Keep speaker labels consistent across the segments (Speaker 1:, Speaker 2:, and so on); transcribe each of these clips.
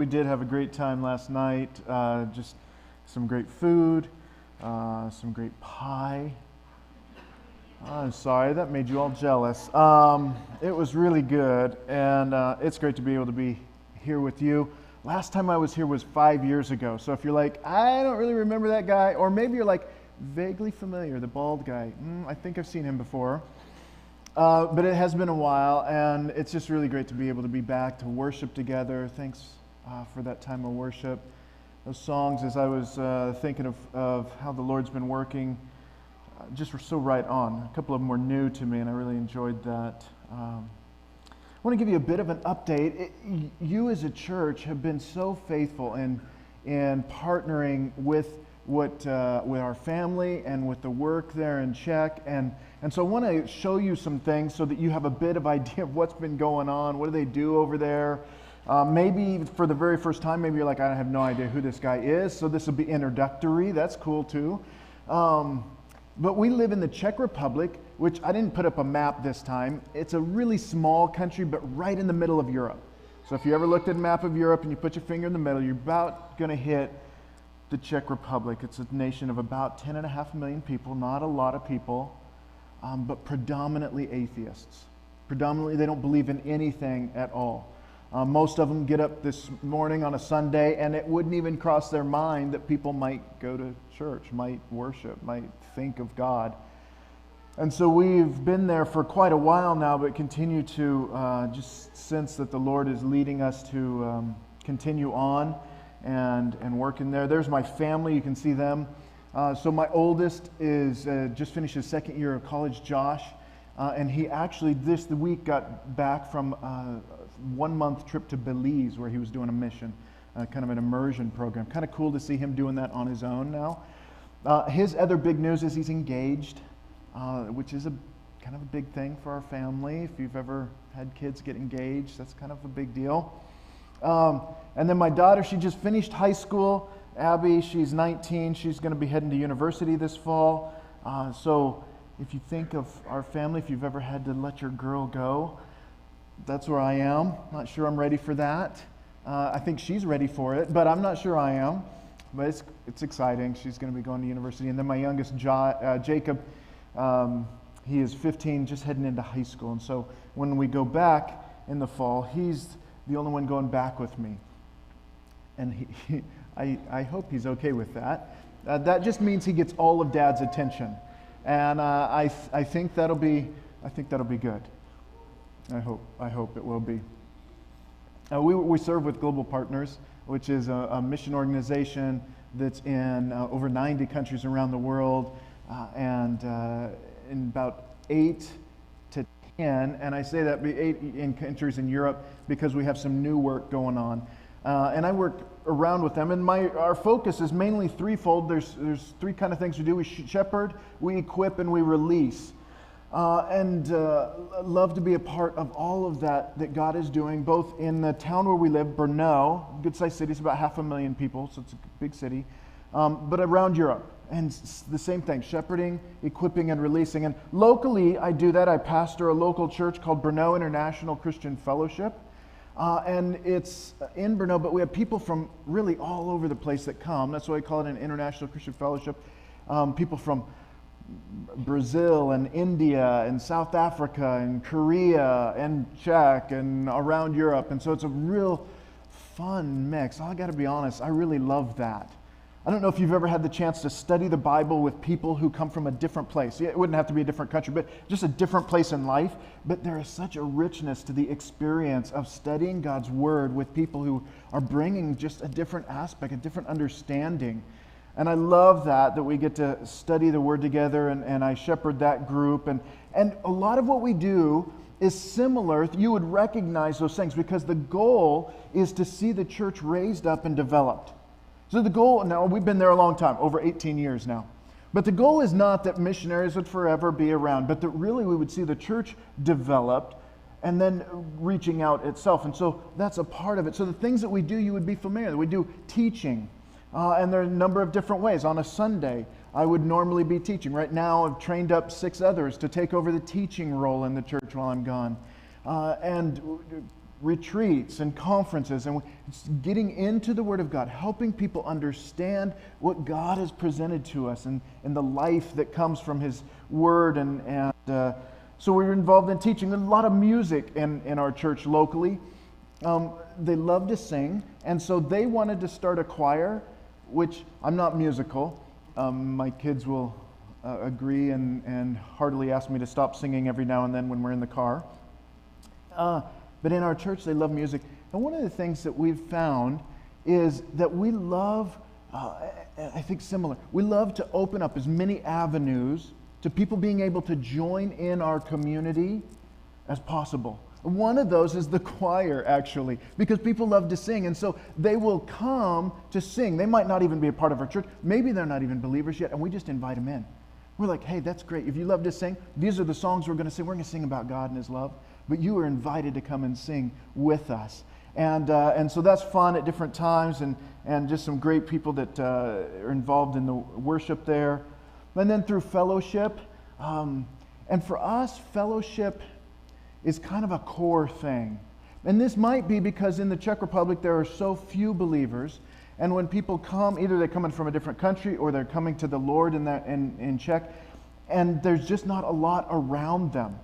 Speaker 1: We did have a great time last night. Just some great food, some great pie. I'm sorry, that made you all jealous. It was really good, and it's great to be able to be here with you. Last time I was here was 5 years ago, so if you're like, I don't really remember that guy, or maybe you're like, vaguely familiar, the bald guy, I think I've seen him before. But it has been a while, and it's just really great to be able to be back to worship together. Thanks for that time of worship. Those songs, as I was thinking of how the Lord's been working, just were so right on. A couple of them were new to me, and I really enjoyed that. I want to give you a bit of an update. You as a church have been so faithful in partnering with with our family and with the work there in Czech, and so I want to show you some things so that you have a bit of idea of what's been going on. What do they do over there? Maybe for the very first time, maybe you're like, I have no idea who this guy is, so this will be introductory. That's cool too. But we live in the Czech Republic, which I didn't put up a map this time. It's a really small country, but right in the middle of Europe. So if you ever looked at a map of Europe and you put your finger in the middle, you're about going to hit the Czech Republic. It's a nation of about 10.5 million people, not a lot of people, but predominantly atheists. Predominantly, they don't believe in anything at all. Most of them get up this morning on a Sunday, and it wouldn't even cross their mind that people might go to church, might worship, might think of God. And so we've been there for quite a while now, but continue to just sense that the Lord is leading us to continue on and work in there. There's my family. You can see them. So my oldest is just finished his second year of college, Josh, and he actually this week got back from 1 month trip to Belize where he was doing a mission, kind of an immersion program. Kind of cool to see him doing that on his own now. His other big news is he's engaged, which is kind of a big thing for our family. If you've ever had kids get engaged, that's kind of a big deal. And then my daughter, she just finished high school. Abby, she's 19. She's going to be heading to university this fall. So if you think of our family, if you've ever had to let your girl go, that's where I am. Not sure I'm ready for that. I think she's ready for it, but I'm not sure I am. But it's exciting. She's going to be going to university. And then my youngest, Jacob, he is 15, just heading into high school. And so when we go back in the fall, he's the only one going back with me. And I hope he's okay with that. That just means he gets all of Dad's attention. And I think that'll be good. I hope it will be. We serve with Global Partners, which is a mission organization that's in over 90 countries around the world, and in about 8 to 10, and I say that 8 in countries in Europe because we have some new work going on. And I work around with them, and our focus is mainly threefold. There's three kind of things we do. We shepherd, we equip, and we release. Love to be a part of all of that God is doing, both in the town where we live, Brno, good-sized city, it's about 500,000 people, so it's a big city, but around Europe. And the same thing, shepherding, equipping, and releasing. And locally, I do that. I pastor a local church called Brno International Christian Fellowship. And it's in Brno, but we have people from really all over the place that come. That's why we call it an International Christian Fellowship. People from Brazil and India and South Africa and Korea and Czech and around Europe. And so it's a real fun mix. I got to be honest, I really love that. I don't know if you've ever had the chance to study the Bible with people who come from a different place. It wouldn't have to be a different country, but just a different place in life. But there is such a richness to the experience of studying God's Word with people who are bringing just a different aspect, a different understanding. And I love that we get to study the Word together, and I shepherd that group. And a lot of what we do is similar. You would recognize those things because the goal is to see the church raised up and developed. So the goal, now we've been there a long time, over 18 years now. But the goal is not that missionaries would forever be around, but that really we would see the church developed and then reaching out itself. And so that's a part of it. So the things that we do, you would be familiar. We do teaching. And there are a number of different ways. On a Sunday, I would normally be teaching. Right now, I've trained up 6 others to take over the teaching role in the church while I'm gone. And retreats and conferences, and it's getting into the Word of God, helping people understand what God has presented to us and the life that comes from His Word. So we're involved in teaching. There's a lot of music in our church locally. They love to sing, and so they wanted to start a choir, which I'm not musical. My kids will agree and heartily ask me to stop singing every now and then when we're in the car. But in our church, they love music. And one of the things that we've found is that we love, I think similar, we love to open up as many avenues to people being able to join in our community as possible. One of those is the choir, actually, because people love to sing, and so they will come to sing. They might not even be a part of our church. Maybe they're not even believers yet, and we just invite them in. We're like, hey, that's great. If you love to sing, these are the songs we're going to sing. We're going to sing about God and His love, but you are invited to come and sing with us. And so that's fun at different times, and just some great people that are involved in the worship there. And then through fellowship, and for us, fellowship is kind of a core thing. And this might be because in the Czech Republic there are so few believers, and when people come, either they're coming from a different country or they're coming to the Lord in Czech, and there's just not a lot around them.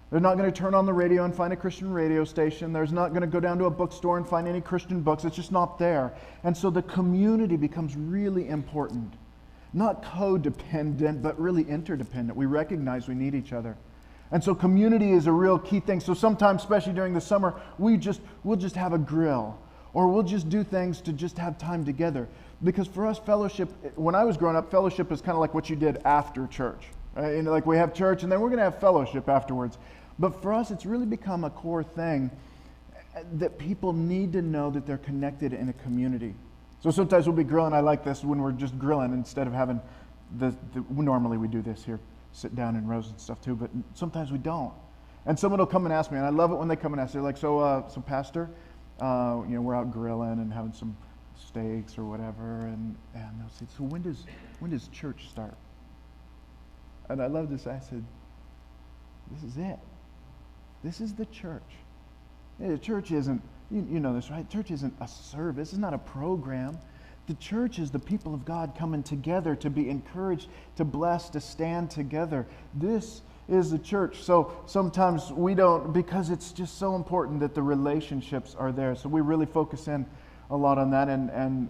Speaker 1: They're not going to turn on the radio and find a Christian radio station. There's not going to go down to a bookstore and find any Christian books. It's just not there. And so the community becomes really important. Not codependent, but really interdependent. We recognize we need each other. And so community is a real key thing. So sometimes, especially during the summer, we'll just have a grill, or we'll just do things to just have time together. Because for us, fellowship, when I was growing up, fellowship is kind of like what you did after church. Right? And like we have church, and then we're going to have fellowship afterwards. But for us, it's really become a core thing that people need to know that they're connected in a community. So sometimes we'll be grilling. I like this when we're just grilling instead of having normally we do this here, sit down in rows and stuff too, but sometimes we don't. And someone will come and ask me, and I love it when they come and ask. They're like, so Pastor, we're out grilling and having some steaks or whatever, and they'll say, so when does church start? And I love this. I said, this is it. This is the church. The church isn't, you know this, right? Church isn't a service. It's not a program. The church is the people of God coming together to be encouraged, to bless, to stand together. This is the church. So sometimes we don't, because it's just so important that the relationships are there. So we really focus in a lot on that, and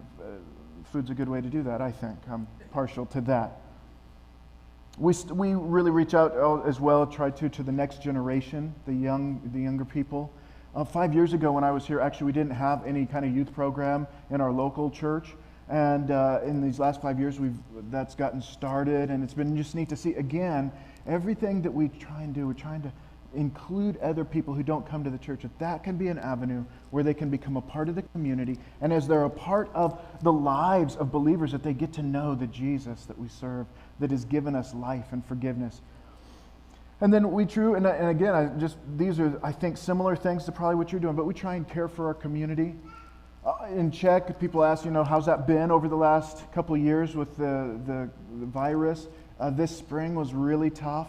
Speaker 1: food's a good way to do that, I think. I'm partial to that. We really reach out as well, try to the next generation, the younger people. 5 years ago when I was here, actually we didn't have any kind of youth program in our local church. And in these last 5 years, that's gotten started, and it's been just neat to see, again, everything that we try and do, we're trying to include other people who don't come to the church. That can be an avenue where they can become a part of the community, and as they're a part of the lives of believers, that they get to know the Jesus that we serve, that has given us life and forgiveness. And then and again, these are, I think, similar things to probably what you're doing, but we try and care for our community. In Czech, people ask, how's that been over the last couple of years with the virus? This spring was really tough.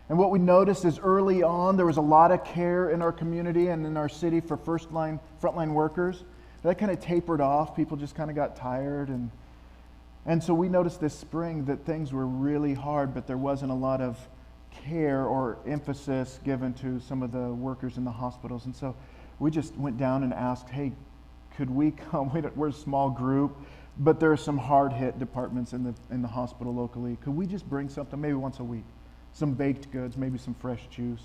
Speaker 1: And what we noticed is early on, there was a lot of care in our community and in our city for frontline workers. That kind of tapered off. People just kind of got tired. And so we noticed this spring that things were really hard, but there wasn't a lot of care or emphasis given to some of the workers in the hospitals. And so we just went down and asked, hey, could we come? We're a small group, but there are some hard-hit departments in the hospital locally. Could we just bring something maybe once a week? Some baked goods, maybe some fresh juice.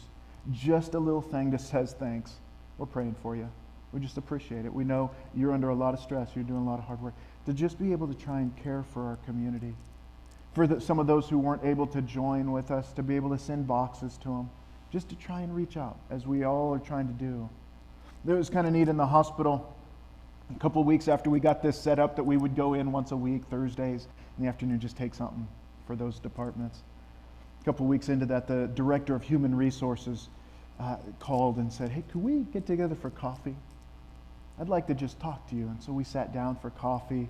Speaker 1: Just a little thing that says thanks. We're praying for you. We just appreciate it. We know you're under a lot of stress. You're doing a lot of hard work. To just be able to try and care for our community. For some of those who weren't able to join with us, to be able to send boxes to them. Just to try and reach out, as we all are trying to do. It was kind of neat in the hospital. A couple of weeks after we got this set up, that we would go in once a week, Thursdays in the afternoon, just take something for those departments. A couple of weeks into that, the director of human resources called and said, hey, could we get together for coffee? I'd like to just talk to you. And so we sat down for coffee,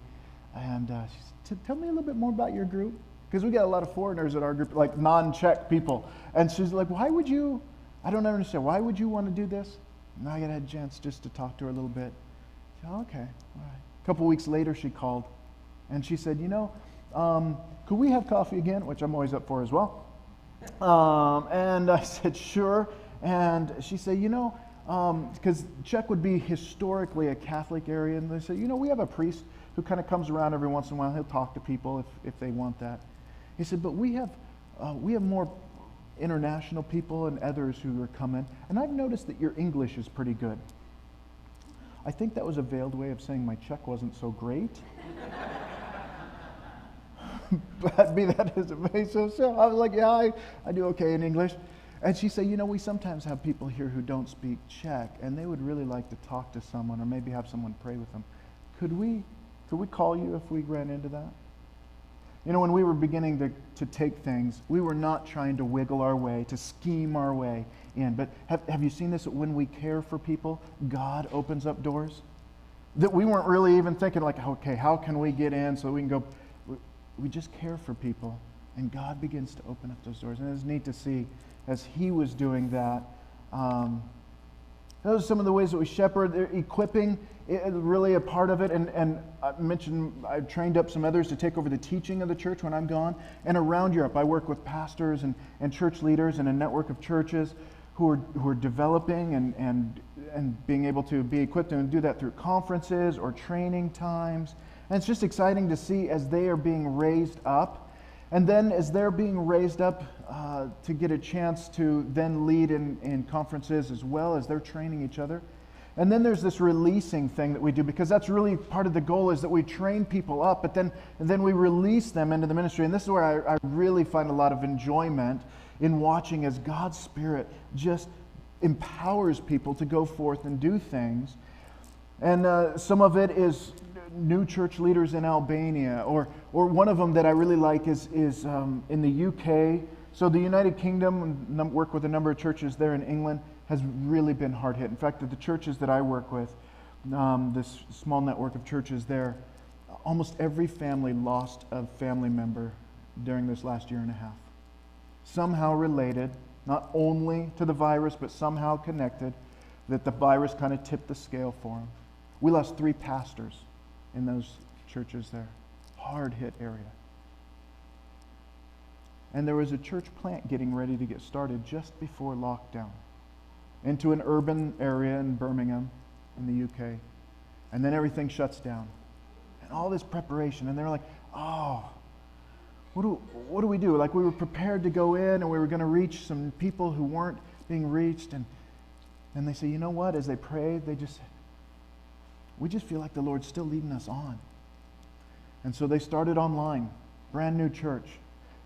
Speaker 1: and she said, tell me a little bit more about your group. Because we got a lot of foreigners at our group, like non-Czech people. And she's like, I don't understand. Why would you want to do this? And I had a chance just to talk to her a little bit. I said, "Oh, okay, all right." A couple weeks later, she called, and she said, could we have coffee again? Which I'm always up for as well. And I said, sure. And she said, because Czech would be historically a Catholic area, and they said, we have a priest who kind of comes around every once in a while. He'll talk to people if they want that. He said, but we have more international people and others who are coming, and I've noticed that your English is pretty good. I think that was a veiled way of saying my Czech wasn't so great. But be that as it may, so I was like, yeah, I do okay in English. And she said, we sometimes have people here who don't speak Czech, and they would really like to talk to someone or maybe have someone pray with them. Could we call you if we ran into that? When we were beginning to take things, we were not trying to wiggle our way, to scheme our way in. But have you seen this? That when we care for people, God opens up doors? That we weren't really even thinking like, okay, how can we get in so we can go? We just care for people, and God begins to open up those doors. And it's neat to see as He was doing that. Those are some of the ways that we shepherd. Equipping is really a part of it. And I mentioned I've trained up some others to take over the teaching of the church when I'm gone. And around Europe, I work with pastors and church leaders and a network of churches who are developing and being able to be equipped and do that through conferences or training times. And it's just exciting to see as they are being raised up. And then as they're being raised up to get a chance to then lead in conferences as well as they're training each other. And then there's this releasing thing that we do, because that's really part of the goal, is that we train people up, but then we release them into the ministry. And this is where I really find a lot of enjoyment in watching as God's Spirit just empowers people to go forth and do things. And some of it is new church leaders in Albania, or one of them that I really like is in the UK. So the United Kingdom, work with a number of churches there in England, has really been hard hit. In fact, the churches that I work with, this small network of churches there, almost every family lost a family member during this last year and a half. Somehow related, not only to the virus, but somehow connected, that the virus kind of tipped the scale for them. We lost 3 pastors in those churches there. Hard hit area. And there was a church plant getting ready to get started just before lockdown into an urban area in Birmingham in the UK. And then everything shuts down. And all this preparation. And they're like, oh, what do we do? Like, we were prepared to go in and we were going to reach some people who weren't being reached. And they say, you know what? As they prayed, we just feel like the Lord's still leading us on. And so they started online, brand new church.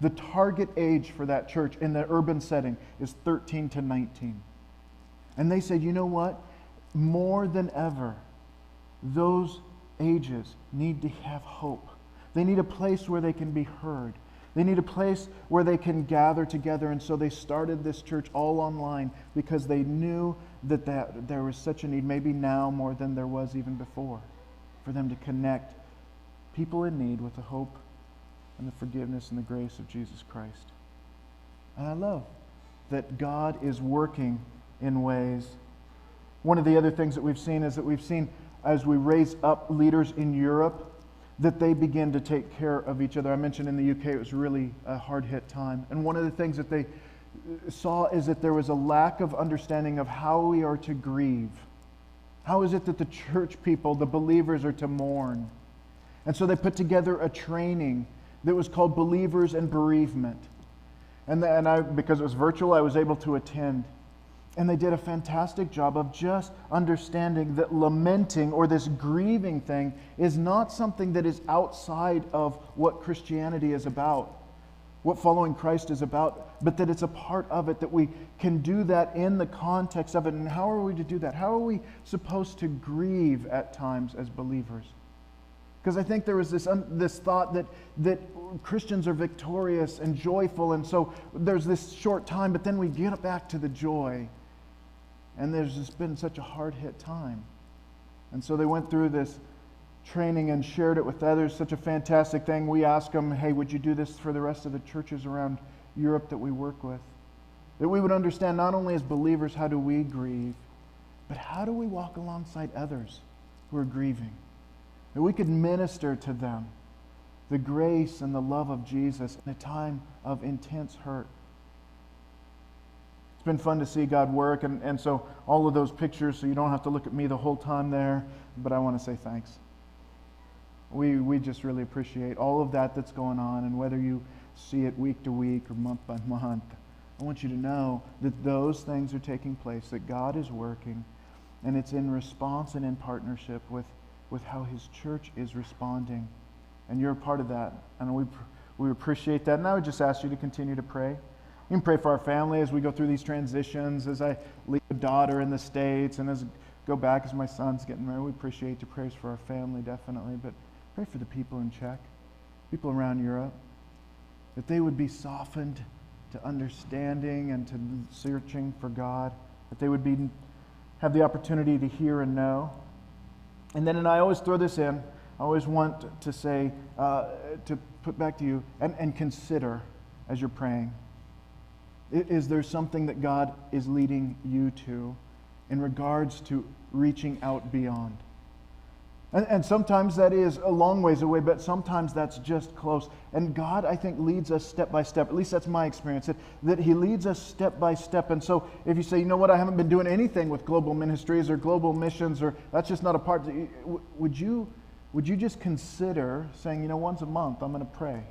Speaker 1: The target age for that church in the urban setting is 13 to 19. And they said, you know what? More than ever, those ages need to have hope. They need a place where they can be heard. They need a place where they can gather together. And so they started this church all online because they knew that there was such a need, maybe now more than there was even before, for them to connect people in need with the hope and the forgiveness and the grace of Jesus Christ. And I love that God is working in ways. One of the other things that we've seen is that we've seen as we raise up leaders in Europe, that they begin to take care of each other. I mentioned in the UK it was really a hard-hit time. And one of the things that they saw is that there was a lack of understanding of how we are to grieve. How is it that the church people, the believers, are to mourn? And so they put together a training that was called Believers and Bereavement. And I, because it was virtual, I was able to attend. And they did a fantastic job of just understanding that lamenting or this grieving thing is not something that is outside of what Christianity is about, what following Christ is about, but that it's a part of it, that we can do that in the context of it. And how are we to do that? How are we supposed to grieve at times as believers? Because I think there was this thought that Christians are victorious and joyful, and so there's this short time, but then we get back to the joy. And there's just been such a hard-hit time. And so they went through this training and shared it with others, such a fantastic thing. We asked them, hey, would you do this for the rest of the churches around Europe that we work with? That we would understand not only as believers how do we grieve, but how do we walk alongside others who are grieving? That we could minister to them the grace and the love of Jesus in a time of intense hurt. It's been fun to see God work, and so all of those pictures, so you don't have to look at me the whole time there, but I want to say thanks. We just really appreciate all of that that's going on, and whether you see it week to week or month by month, I want you to know that those things are taking place, that God is working, and it's in response and in partnership with how His church is responding. And you're a part of that, and we appreciate that. And I would just ask you to continue to pray. You can pray for our family as we go through these transitions, as I leave a daughter in the States, and as I go back as my son's getting married. We appreciate your prayers for our family, definitely, but pray for the people in Czech, people around Europe, that they would be softened to understanding and to searching for God, that they would have the opportunity to hear and know. And then, and I always throw this in, I always want to say, to put back to you, and consider as you're praying, is there something that God is leading you to in regards to reaching out beyond? And sometimes that is a long ways away, but sometimes that's just close. And God, I think, leads us step by step. At least that's my experience, that He leads us step by step. And so if you say, you know what, I haven't been doing anything with global ministries or global missions, or that's just not a part, would you just consider saying, you know, once a month I'm going to pray?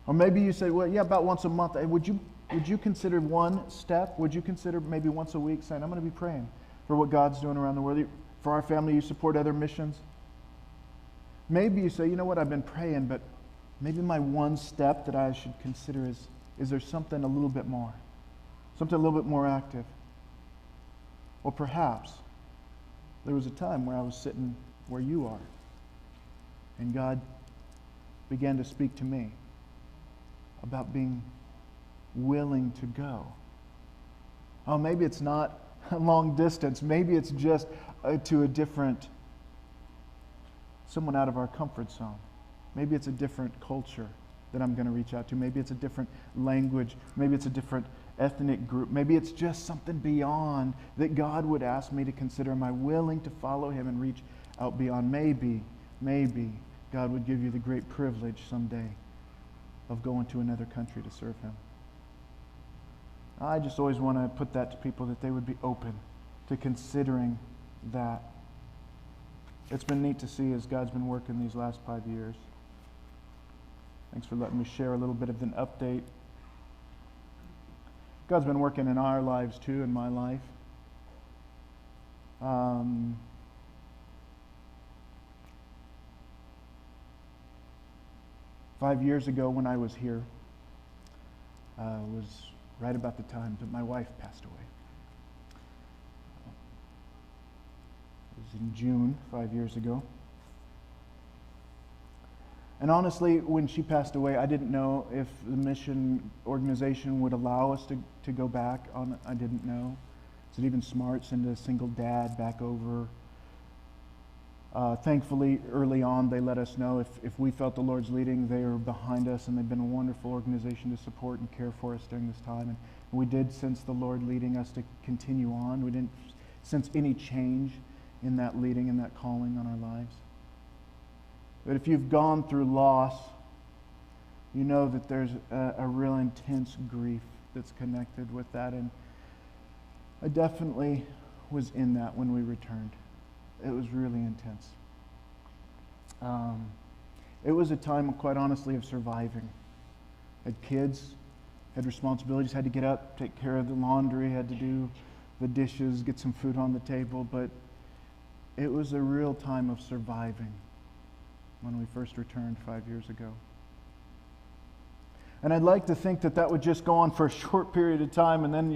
Speaker 1: Or maybe you say, well, yeah, about once a month. Would you consider one step? Would you consider maybe once a week saying, I'm going to be praying for what God's doing around the world? For our family, you support other missions. Maybe you say, you know what, I've been praying, but maybe my one step that I should consider is there something a little bit more? Something a little bit more active? Or perhaps there was a time where I was sitting where you are, and God began to speak to me about being willing to go. Oh, maybe it's not a long distance. Maybe it's just to a different, someone out of our comfort zone. Maybe it's a different culture that I'm going to reach out to. Maybe it's a different language. Maybe it's a different ethnic group. Maybe it's just something beyond that God would ask me to consider. Am I willing to follow Him and reach out beyond? Maybe God would give you the great privilege someday of going to another country to serve Him. I just always want to put that to people, that they would be open to considering that. It's been neat to see as God's been working these last 5 years. Thanks for letting me share a little bit of an update. God's been working in our lives too, in my life. 5 years ago when I was here, was right about the time that my wife passed away. It was in June 5 years ago. And honestly, when she passed away, I didn't know if the mission organization would allow us to go back on. I didn't know. Is it even smart, send a single dad back over? Thankfully, early on, they let us know if we felt the Lord's leading, they are behind us, and they've been a wonderful organization to support and care for us during this time. And we did sense the Lord leading us to continue on. We didn't sense any change in that leading and that calling on our lives. But if you've gone through loss, you know that there's a real intense grief that's connected with that. And I definitely was in that when we returned. It was really intense. It was a time, quite honestly, of surviving. Had kids, had responsibilities, had to get up, take care of the laundry, had to do the dishes, get some food on the table, but it was a real time of surviving when we first returned 5 years ago. And I'd like to think that that would just go on for a short period of time, and then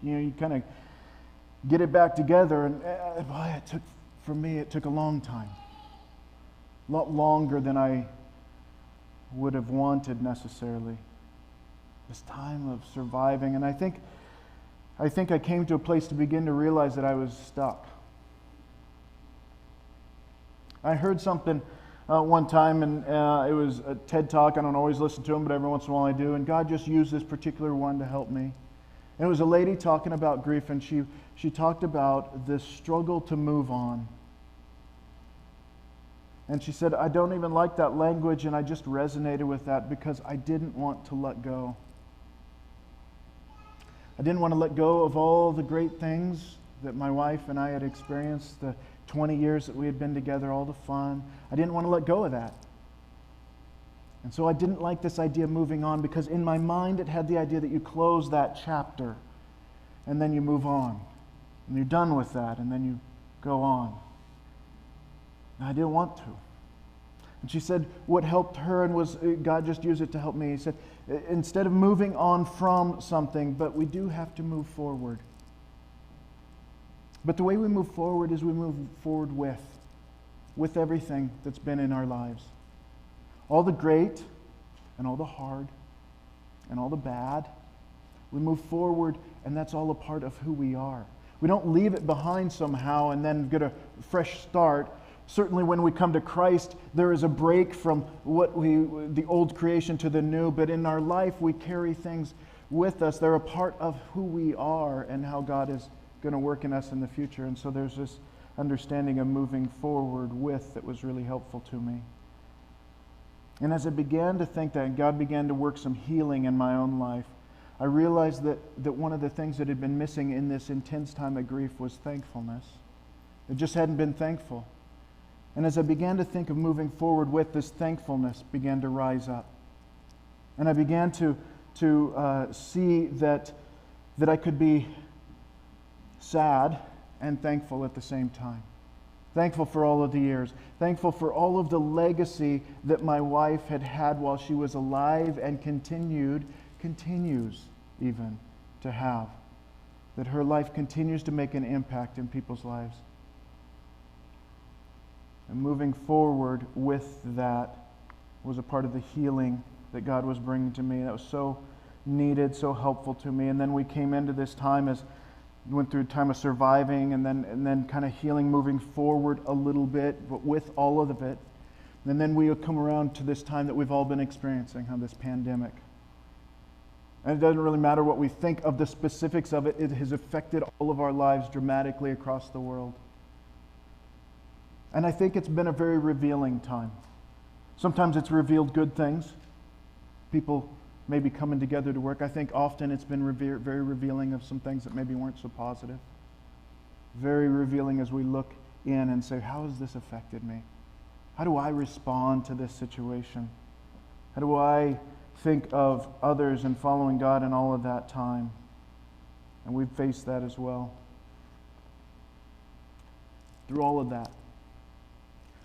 Speaker 1: you kind of get it back together. And boy, it took a long time, a lot longer than I would have wanted necessarily. This time of surviving, and I think I came to a place to begin to realize that I was stuck. I heard something one time, and it was a TED Talk. I don't always listen to them, but every once in a while I do. And God just used this particular one to help me. And it was a lady talking about grief, and she talked about this struggle to move on. And she said, I don't even like that language, and I just resonated with that because I didn't want to let go. I didn't want to let go of all the great things that my wife and I had experienced, the 20 years that we had been together, all the fun. I didn't want to let go of that. And so I didn't like this idea of moving on, because in my mind it had the idea that you close that chapter and then you move on. And you're done with that, and then you go on. And I didn't want to. And she said what helped her, and was God just used it to help me. He said, instead of moving on from something, but we do have to move forward. But the way we move forward is we move forward with everything that's been in our lives. All the great and all the hard and all the bad. We move forward, and that's all a part of who we are. We don't leave it behind somehow and then get a fresh start. Certainly when we come to Christ, there is a break from the old creation to the new, but in our life we carry things with us. They're a part of who we are and how God is going to work in us in the future. And so there's this understanding of moving forward with that was really helpful to me. And as I began to think that, and God began to work some healing in my own life, I realized that one of the things that had been missing in this intense time of grief was thankfulness. I just hadn't been thankful. And as I began to think of moving forward with, this thankfulness began to rise up. And I began to see that I could be sad and thankful at the same time. Thankful for all of the years. Thankful for all of the legacy that my wife had had while she was alive and continues even to have. That her life continues to make an impact in people's lives. And moving forward with that was a part of the healing that God was bringing to me. That was so needed, so helpful to me. And then we came into this time as went through a time of surviving and then kind of healing, moving forward a little bit, but with all of it. And then we would come around to this time that we've all been experiencing, this pandemic. And it doesn't really matter what we think of the specifics of it. It has affected all of our lives dramatically across the world. And I think it's been a very revealing time. Sometimes it's revealed good things. People maybe coming together to work. I think often it's been very revealing of some things that maybe weren't so positive. Very revealing as we look in and say, how has this affected me? How do I respond to this situation? How do I think of others and following God in all of that time? And we've faced that as well. Through all of that,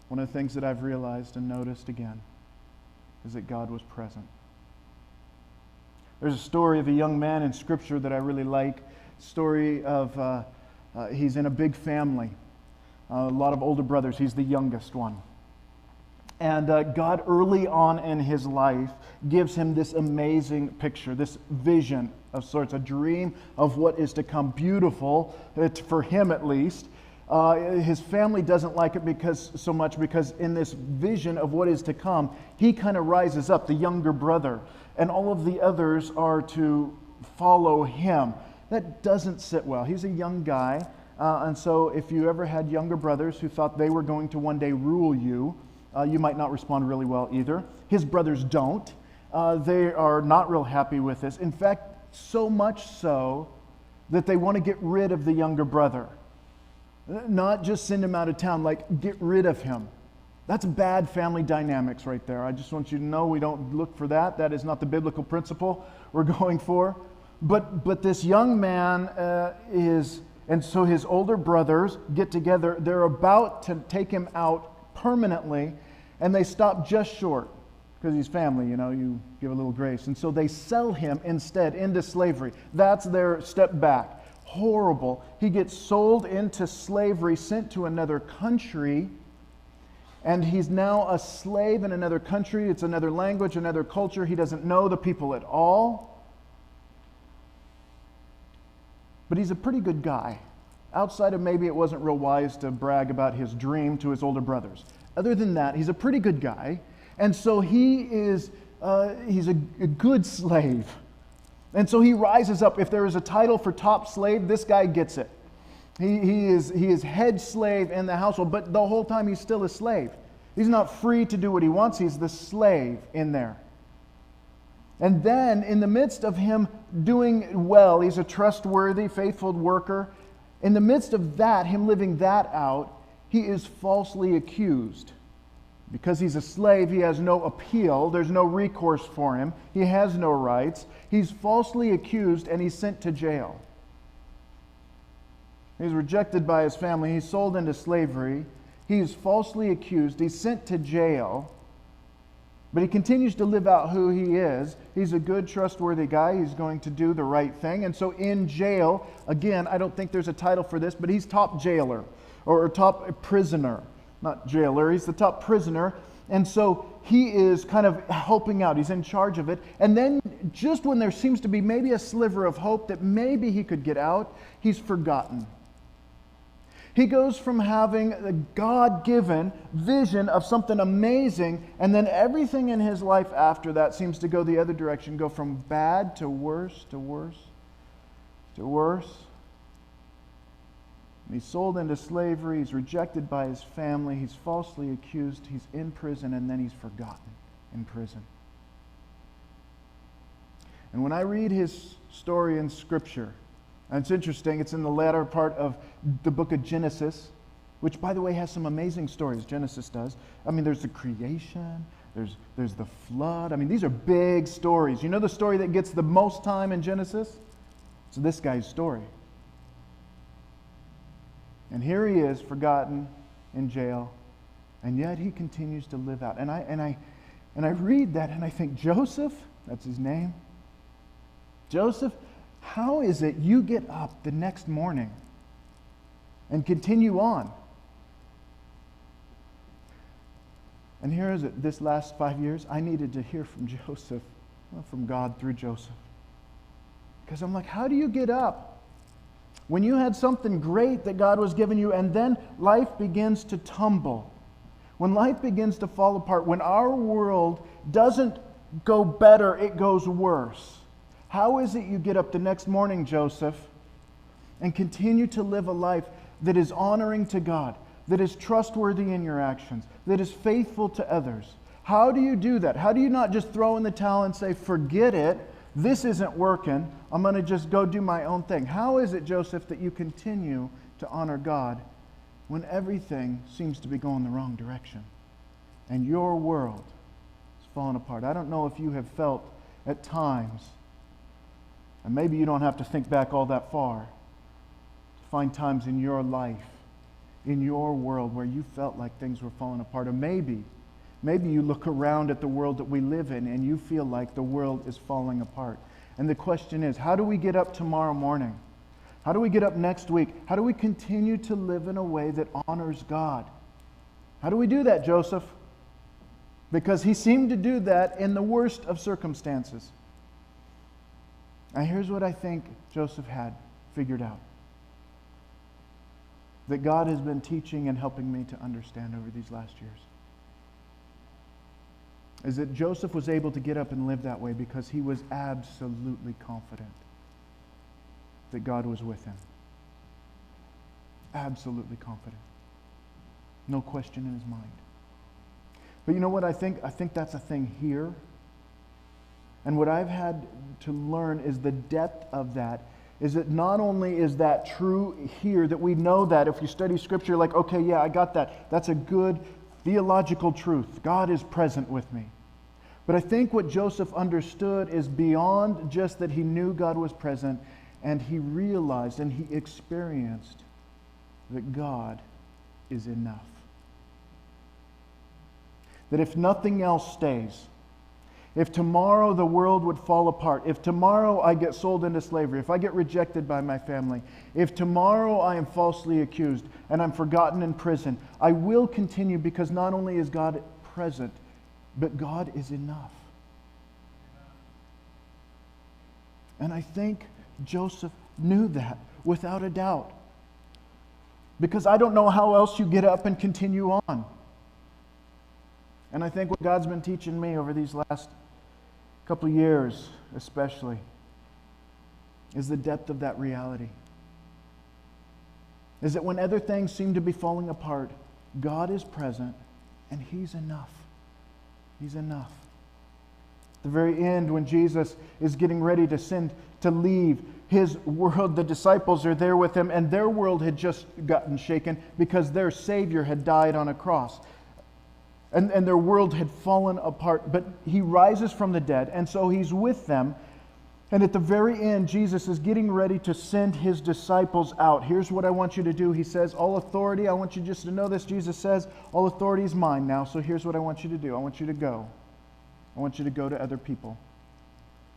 Speaker 1: one of the things that I've realized and noticed again is that God was present. There's a story of a young man in Scripture that I really like. Story of, he's in a big family. A lot of older brothers. He's the youngest one. And God early on in his life gives him this amazing picture, this vision of sorts, a dream of what is to come. Beautiful, for him at least. His family doesn't like it so much because in this vision of what is to come, he kind of rises up, the younger brother, and all of the others are to follow him. That doesn't sit well. He's a young guy, and so if you ever had younger brothers who thought they were going to one day rule you, you might not respond really well either. His brothers don't. They are not real happy with this. In fact, so much so that they want to get rid of the younger brother. Not just send him out of town, like get rid of him. That's bad family dynamics right there. I just want you to know we don't look for that. That is not the biblical principle we're going for. But this young man and so his older brothers get together. They're about to take him out permanently, and they stop just short because he's family, you give a little grace. And so they sell him instead into slavery. That's their step back. Horrible. He gets sold into slavery, sent to another country, and he's now a slave in another country. It's another language, another culture. He doesn't know the people at all. But he's a pretty good guy. Outside of maybe it wasn't real wise to brag about his dream to his older brothers. Other than that, he's a pretty good guy. And so he's a good slave. And so he rises up. If there is a title for top slave, this guy gets it. He is head slave in the household, but the whole time he's still a slave. He's not free to do what he wants. He's the slave in there. And then, in the midst of him doing well, he's a trustworthy, faithful worker. In the midst of that, him living that out, he is falsely accused. Because he's a slave, he has no appeal. There's no recourse for him. He has no rights. He's falsely accused and he's sent to jail. He's rejected by his family. He's sold into slavery. He's falsely accused. He's sent to jail. But he continues to live out who he is. He's a good, trustworthy guy. He's going to do the right thing. And so in jail, again, I don't think there's a title for this, but he's top jailer or top prisoner. Not jailer, he's the top prisoner. And so he is kind of helping out. He's in charge of it. And then just when there seems to be maybe a sliver of hope that maybe he could get out, he's forgotten. He goes from having a God-given vision of something amazing, and then everything in his life after that seems to go the other direction, go from bad to worse, to worse, to worse. And he's sold into slavery, he's rejected by his family, he's falsely accused, he's in prison, and then he's forgotten in prison. And when I read his story in Scripture, and it's interesting, it's in the latter part of the book of Genesis, which, by the way, has some amazing stories. Genesis does. I mean, there's the creation, there's the flood. I mean, these are big stories. You know the story that gets the most time in Genesis? It's this guy's story. And here he is, forgotten, in jail, and yet he continues to live out. And I read that and I think, Joseph, that's his name. Joseph, how is it you get up the next morning and continue on? And here is it, this last 5 years, I needed to hear from Joseph, from God through Joseph. Because I'm like, how do you get up when you had something great that God was giving you, and then life begins to tumble? When life begins to fall apart, when our world doesn't go better, it goes worse. How is it you get up the next morning, Joseph, and continue to live a life that is honoring to God, that is trustworthy in your actions, that is faithful to others? How do you do that? How do you not just throw in the towel and say, forget it, this isn't working, I'm going to just go do my own thing? How is it, Joseph, that you continue to honor God when everything seems to be going the wrong direction and your world is falling apart? I don't know if you have felt at times, and maybe you don't have to think back all that far to find times in your life, in your world, where you felt like things were falling apart. Or maybe you look around at the world that we live in and you feel like the world is falling apart. And the question is, how do we get up tomorrow morning? How do we get up next week? How do we continue to live in a way that honors God? How do we do that, Joseph? Because he seemed to do that in the worst of circumstances. And here's what I think Joseph had figured out, that God has been teaching and helping me to understand over these last years, is that Joseph was able to get up and live that way because he was absolutely confident that God was with him. Absolutely confident. No question in his mind. But you know what I think? I think that's a thing here. And what I've had to learn is the depth of that, is that not only is that true here, that we know that if you study Scripture, like, okay, yeah, I got that. That's a good theological truth. God is present with me. But I think what Joseph understood is beyond just that he knew God was present, and he realized and he experienced that God is enough. That if nothing else stays, if tomorrow the world would fall apart, if tomorrow I get sold into slavery, if I get rejected by my family, if tomorrow I am falsely accused and I'm forgotten in prison, I will continue, because not only is God present, but God is enough. And I think Joseph knew that without a doubt. Because I don't know how else you get up and continue on. And I think what God's been teaching me over these last couple of years especially is the depth of that reality. Is that when other things seem to be falling apart, God is present and He's enough. He's enough. At the very end, when Jesus is getting ready to leave His world, the disciples are there with Him, and their world had just gotten shaken because their Savior had died on a cross. And their world had fallen apart. But He rises from the dead, and so He's with them. And at the very end, Jesus is getting ready to send His disciples out. Here's what I want you to do. He says, all authority, I want you just to know this. Jesus says, all authority is mine now, so here's what I want you to do. I want you to go. I want you to go to other people.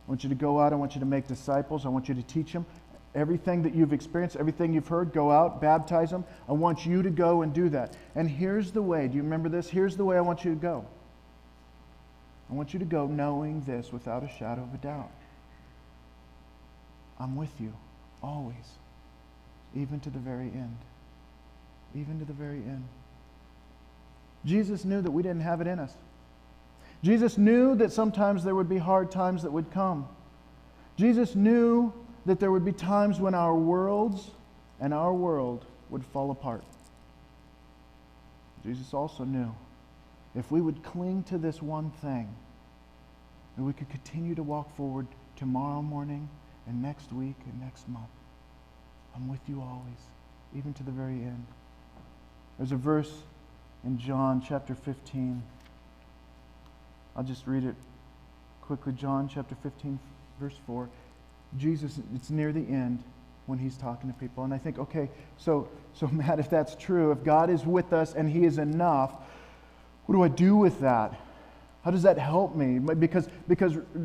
Speaker 1: I want you to go out. I want you to make disciples. I want you to teach them. Everything that you've experienced, everything you've heard, go out, baptize them. I want you to go and do that. And here's the way. Do you remember this? Here's the way I want you to go. I want you to go knowing this without a shadow of a doubt. I'm with you, always, even to the very end. Even to the very end. Jesus knew that we didn't have it in us. Jesus knew that sometimes there would be hard times that would come. Jesus knew that there would be times when our worlds and our world would fall apart. Jesus also knew if we would cling to this one thing, that we could continue to walk forward tomorrow morning and next week and next month. I'm with you always, even to the very end. There's a verse in John chapter 15. I'll just read it quickly. John chapter 15, verse 4. Jesus, it's near the end when He's talking to people. And I think, okay, so Matt, if that's true, if God is with us and He is enough, what do I do with that? How does that help me? Because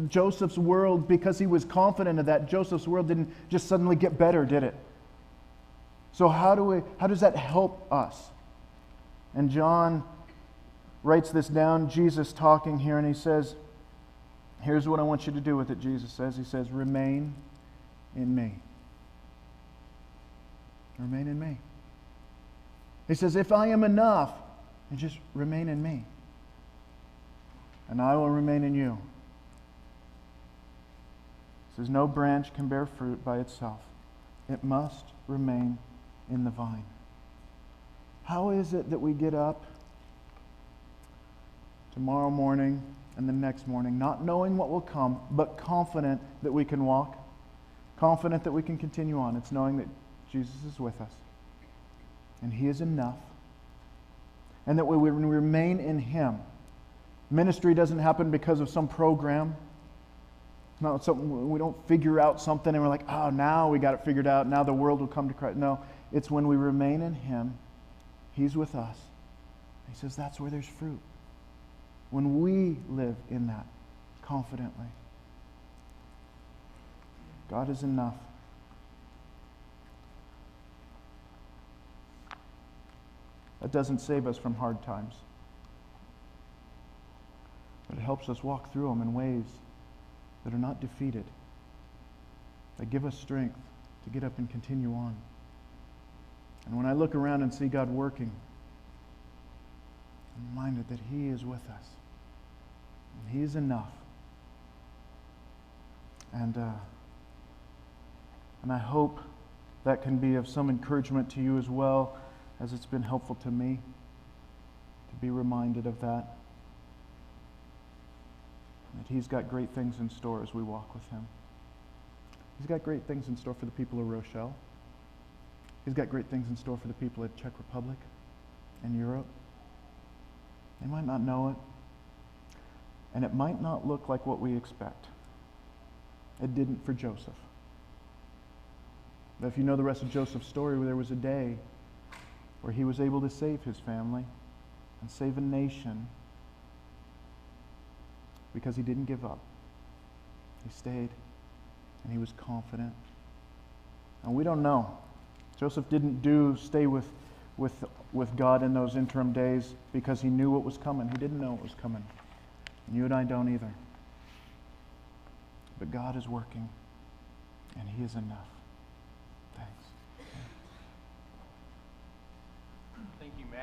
Speaker 1: Joseph's world, because he was confident of that, Joseph's world didn't just suddenly get better, did it? So how does that help us? And John writes this down, Jesus talking here, and he says, here's what I want you to do with it, Jesus says. He says, remain in me. Remain in me. He says, if I am enough, then just remain in me. And I will remain in you. He says, no branch can bear fruit by itself. It must remain in the vine. How is it that we get up tomorrow morning and the next morning, not knowing what will come, but confident that we can walk, confident that we can continue on? It's knowing that Jesus is with us, and He is enough, and that when we remain in Him, ministry doesn't happen because of some program. It's not something, we don't figure out something and we're like, oh, now we got it figured out, now the world will come to Christ. No, it's when we remain in Him, He's with us. He says that's where there's fruit. When we live in that confidently. God is enough. That doesn't save us from hard times. But it helps us walk through them in ways that are not defeated. They give us strength to get up and continue on. And when I look around and see God working, I'm reminded that He is with us. And He is enough. And I hope that can be of some encouragement to you as well, as it's been helpful to me to be reminded of that. That He's got great things in store as we walk with Him. He's got great things in store for the people of Rochelle. He's got great things in store for the people of Czech Republic and Europe. They might not know it, and it might not look like what we expect. It didn't for Joseph. But if you know the rest of Joseph's story, there was a day where he was able to save his family and save a nation because he didn't give up. He stayed, and he was confident. And we don't know. Joseph didn't stay with God in those interim days because he knew what was coming. He didn't know what was coming. And you and I don't either. But God is working, and He is enough. Thanks.
Speaker 2: Thank you, Matt.